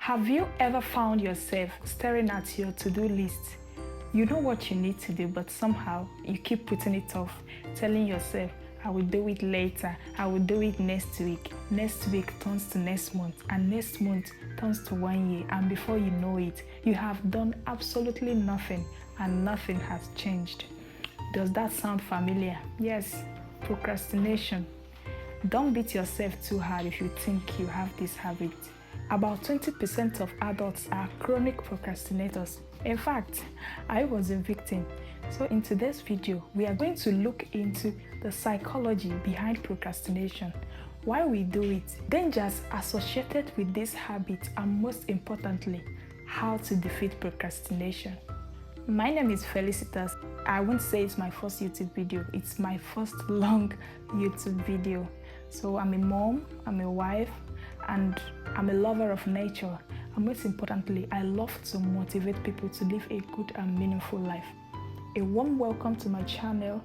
Have you ever found yourself staring at your to-do list? You know what you need to do, but somehow you keep putting it off, telling yourself, I will do it later, I will do it next week. Next week turns to next month, and next month turns to 1 year, and before you know it, you have done absolutely nothing, and nothing has changed. Does that sound familiar? Yes, procrastination. Don't beat yourself too hard if you think you have this habit. About 20% of adults are chronic procrastinators. In fact, I was a victim. So in today's video, we are going to look into the psychology behind procrastination, why we do it, dangers associated with this habit, and most importantly, how to defeat procrastination. My name is Felicitas. I won't say it's my first YouTube video, it's my first long YouTube video. So I'm a mom, I'm a wife, and I'm a lover of nature. And most importantly, I love to motivate people to live a good and meaningful life. A warm welcome to my channel.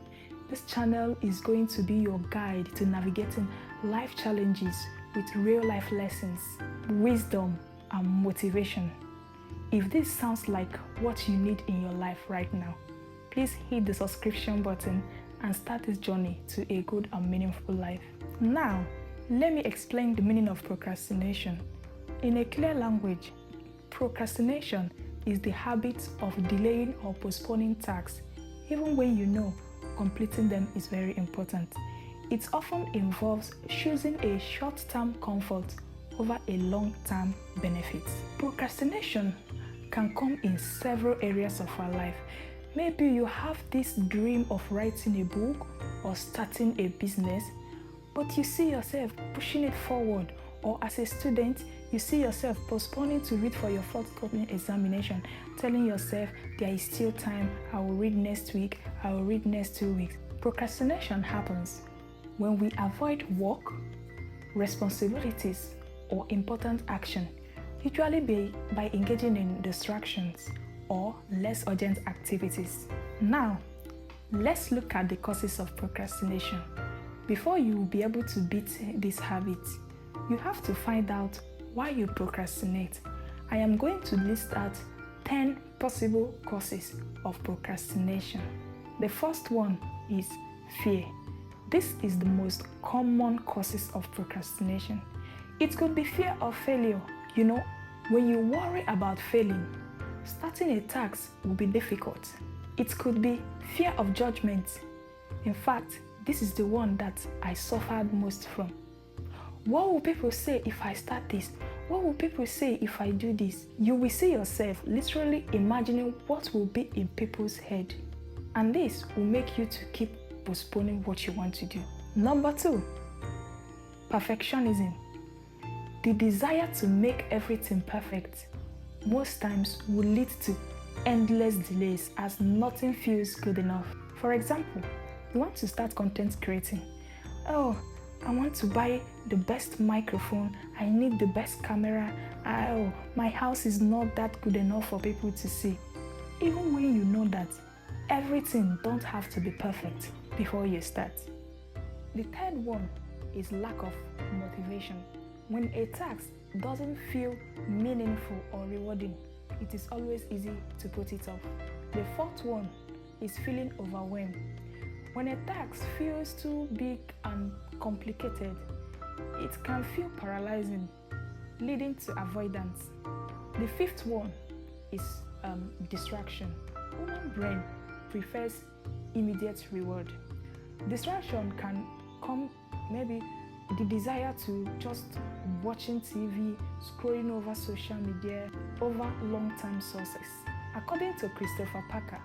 This channel is going to be your guide to navigating life challenges with real life lessons, wisdom, and motivation. If this sounds like what you need in your life right now, please hit the subscription button and start this journey to a good and meaningful life. Now, let me explain the meaning of procrastination. In a clear language, procrastination is the habit of delaying or postponing tasks, even when you know completing them is very important. It often involves choosing a short-term comfort over a long-term benefit. Procrastination can come in several areas of our life. Maybe you have this dream of writing a book or starting a business, but you see yourself pushing it forward, or as a student, you see yourself postponing to read for your forthcoming examination, telling yourself there is still time, I will read next week, I will read next 2 weeks. Procrastination happens when we avoid work, responsibilities, or important action, usually by engaging in distractions or less urgent activities. Now, let's look at the causes of procrastination. Before you will be able to beat this habit, you have to find out why you procrastinate. I am going to list out 10 possible causes of procrastination. The first one is fear. This is the most common causes of procrastination. It could be fear of failure. You know, when you worry about failing, starting a task will be difficult. It could be fear of judgment. In fact, this is the one that I suffered most from. What will people say if I start this? What will people say if I do this? You will see yourself literally imagining what will be in people's head. And this will make you to keep postponing what you want to do. Number 2, perfectionism. The desire to make everything perfect most times will lead to endless delays as nothing feels good enough. For example, you want to start content creating. Oh, I want to buy the best microphone, I need the best camera, oh, my house is not that good enough for people to see. Even when you know that everything don't have to be perfect before you start. The third one is lack of motivation. When a task doesn't feel meaningful or rewarding, it is always easy to put it off. The fourth one is feeling overwhelmed. When a task feels too big and complicated, it can feel paralyzing, leading to avoidance. The fifth one is distraction. Human brain prefers immediate reward. Distraction can come maybe the desire to just watching TV, scrolling over social media, over long-term sources. According to Christopher Parker,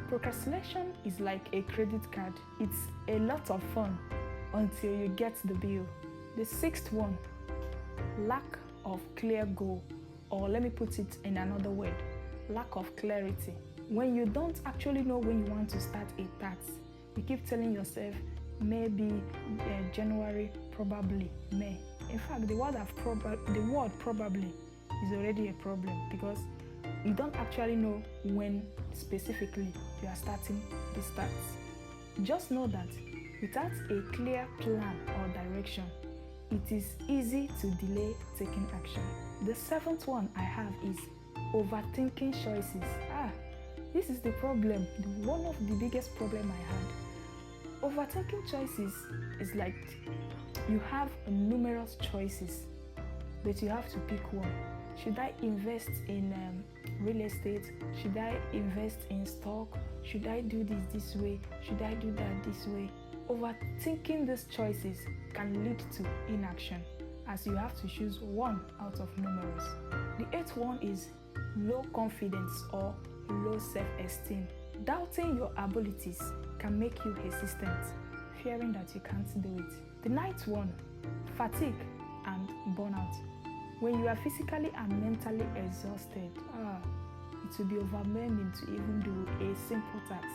procrastination is like a credit card. It's a lot of fun until you get the bill. The sixth one, lack of clear goal, or let me put it in another word, lack of clarity. When you don't actually know when you want to start a task, you keep telling yourself, maybe January, probably May. In fact, the word probably is already a problem because you don't actually know when specifically you are starting this task. Just know that without a clear plan or direction, it is easy to delay taking action. The seventh one I have is overthinking choices. This is the problem, one of the biggest problem I had. Overthinking choices is like you have numerous choices, but you have to pick one. Should I invest in real estate? Should I invest in stock? Should I do this way? Should I do that this way? Overthinking these choices can lead to inaction, as you have to choose one out of numerous. The eighth one is low confidence or low self-esteem. Doubting your abilities can make you hesitant, fearing that you can't do it. The ninth one, fatigue and burnout. When you are physically and mentally exhausted, it will be overwhelming to even do a simple task.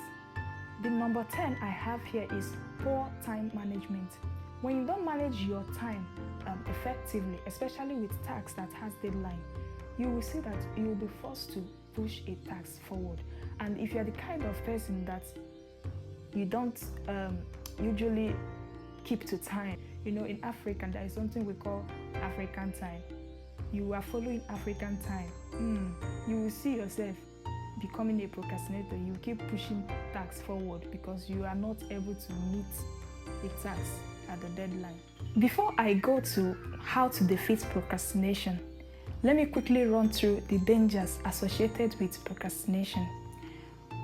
The number 10 I have here is poor time management. When you don't manage your time effectively, especially with tasks that has deadline, you will see that you will be forced to push a task forward. And if you're the kind of person that you don't usually keep to time, in Africa there is something we call African time. You are following African time. You will see yourself becoming a procrastinator. You keep pushing tasks forward because you are not able to meet the task at the deadline. Before I go to how to defeat procrastination, let me quickly run through the dangers associated with procrastination.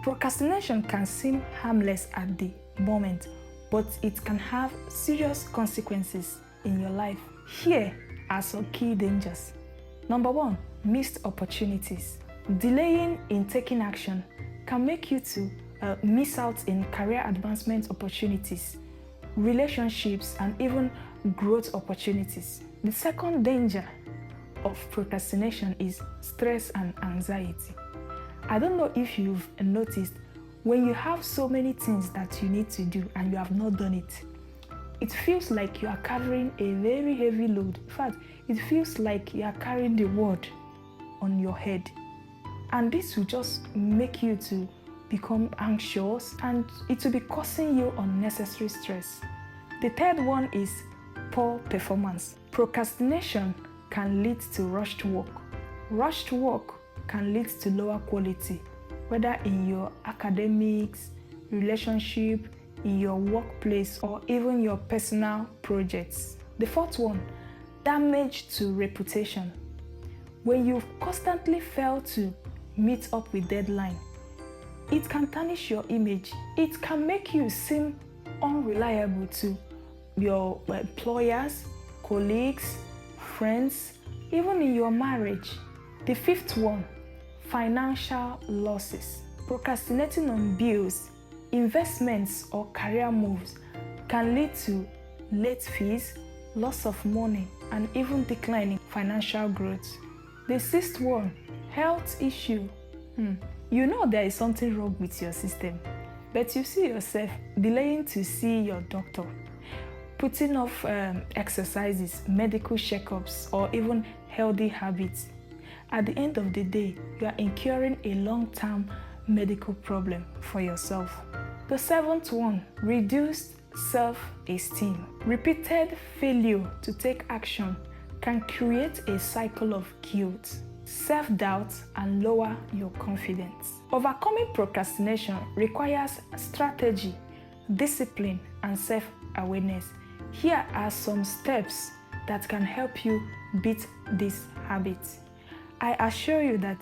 Procrastination can seem harmless at the moment, but it can have serious consequences in your life. Here are some key dangers. Number 1, missed opportunities. Delaying in taking action can make you to miss out in career advancement opportunities, relationships, and even growth opportunities. The second danger of procrastination is stress and anxiety. I don't know if you've noticed, when you have so many things that you need to do and you have not done it, it feels like you are carrying a very heavy load. In fact, it feels like you are carrying the world on your head. And this will just make you to become anxious, and it will be causing you unnecessary stress. The third one is poor performance. Procrastination can lead to rushed work. Rushed work can lead to lower quality, whether in your academics, relationship, in your workplace, or even your personal projects. The fourth one, damage to reputation. When you constantly fail to meet up with deadline, it can tarnish your image. It can make you seem unreliable to your employers, colleagues, friends, even in your marriage. The fifth one, financial losses. Procrastinating on bills, investments, or career moves can lead to late fees, loss of money, and even declining financial growth. The sixth one, health issue. You know there is something wrong with your system, but you see yourself delaying to see your doctor, putting off exercises, medical checkups, or even healthy habits. At the end of the day, you are incurring a long-term medical problem for yourself. The seventh one, reduced self-esteem. Repeated failure to take action can create a cycle of guilt, self-doubt, and lower your confidence. Overcoming procrastination requires strategy, discipline, and self-awareness. Here are some steps that can help you beat this habit. I assure you that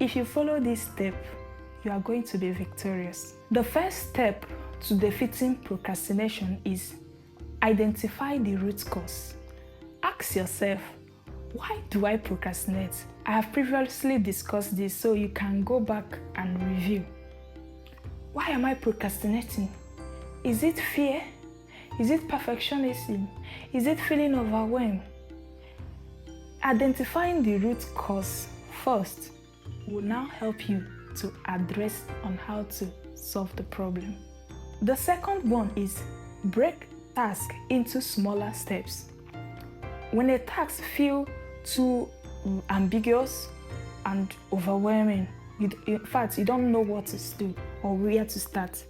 if you follow this step, you are going to be victorious. The first step to defeating procrastination is identify the root cause. Ask yourself, why do I procrastinate? I have previously discussed this, so you can go back and review. Why am I procrastinating? Is it fear? Is it perfectionism? Is it feeling overwhelmed? Identifying the root cause first will now help you to address on how to solve the problem. The second one is break task into smaller steps. When a task feels too ambiguous and overwhelming, in fact, you don't know what to do or where to start,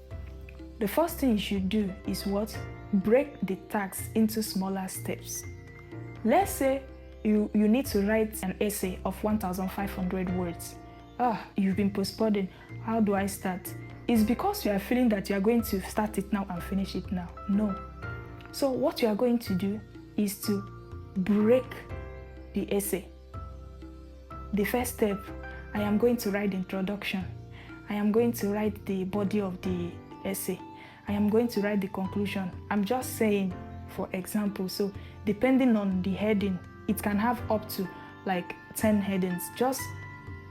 the first thing you should do is what? Break the task into smaller steps. Let's say you need to write an essay of 1,500 words. You've been postponing. How do I start? It's because you are feeling that you are going to start it now and finish it now. No. So what you are going to do is to break the essay. The first step, I am going to write the introduction. I am going to write the body of the essay. I am going to write the conclusion. I'm just saying, for example, so depending on the heading, it can have up to like 10 headings. Just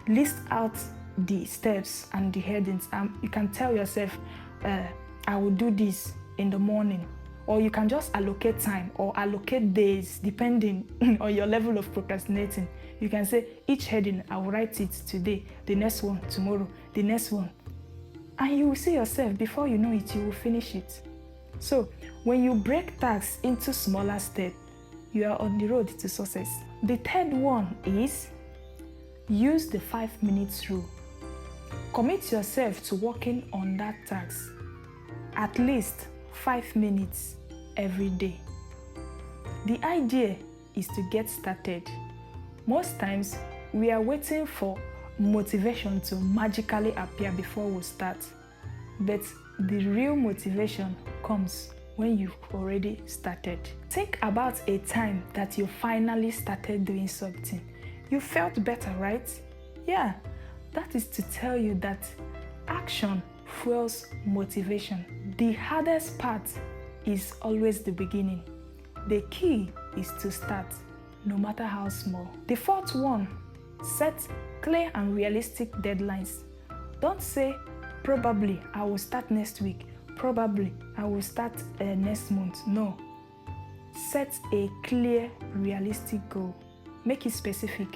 list out the steps and the headings. You can tell yourself, I will do this in the morning. Or you can just allocate time or allocate days depending on your level of procrastinating. You can say, each heading, I will write it today, the next one tomorrow, the next one. And you will see yourself, before you know it, you will finish it. So when you break tasks into smaller steps, you are on the road to success. The third one is use the 5 minutes rule. Commit yourself to working on that task at least 5 minutes every day. The idea is to get started. Most times, we are waiting for motivation to magically appear before we start. But the real motivation comes when you've already started. Think about a time that you finally started doing something. You felt better, right? Yeah, that is to tell you that action fuels motivation. The hardest part is always the beginning. The key is to start, no matter how small. The fourth one, set clear and realistic deadlines. Don't say, probably I will start next week, probably I will start next month. No. Set a clear, realistic goal. Make it specific.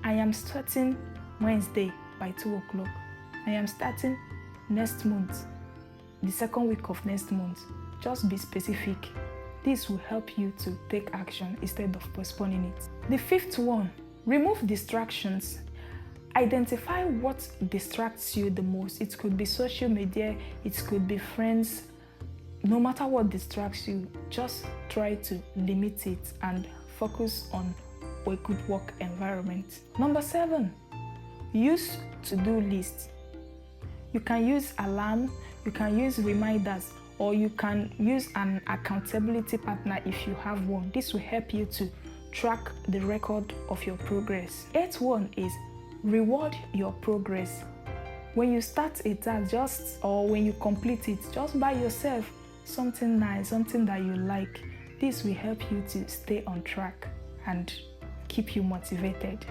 I am starting Wednesday by 2 o'clock. I am starting next month, the second week of next month. Just be specific. This will help you to take action instead of postponing it. The fifth one, remove distractions. Identify what distracts you the most. It could be social media, it could be friends. No matter what distracts you, just try to limit it and focus on a good work environment. Number 7, use to-do lists. You can use alarm, you can use reminders, or you can use an accountability partner if you have one. This will help you to track the record of your progress. 8th one is reward your progress. When you start a task, or when you complete it, just buy yourself something nice, something that you like. This will help you to stay on track and keep you motivated.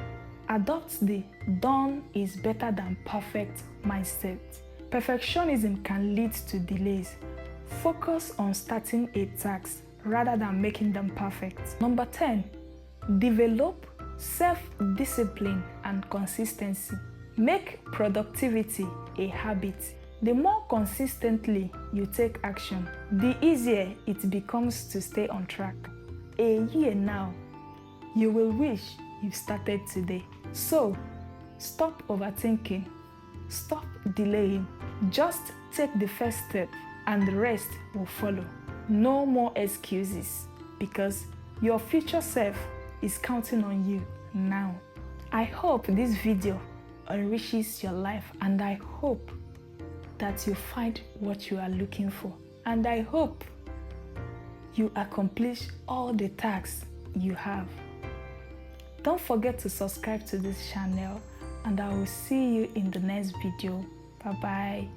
Adopt the done is better than perfect mindset. Perfectionism can lead to delays. Focus on starting a task rather than making them perfect. Number 10, develop self-discipline and consistency. Make productivity a habit. The more consistently you take action, the easier it becomes to stay on track. A year now, you will wish you started today. So, stop overthinking. Stop delaying. Just take the first step and the rest will follow. No more excuses, because your future self is counting on you now. I hope this video enriches your life, and I hope that you find what you are looking for. And I hope you accomplish all the tasks you have. Don't forget to subscribe to this channel, and I will see you in the next video. Bye bye.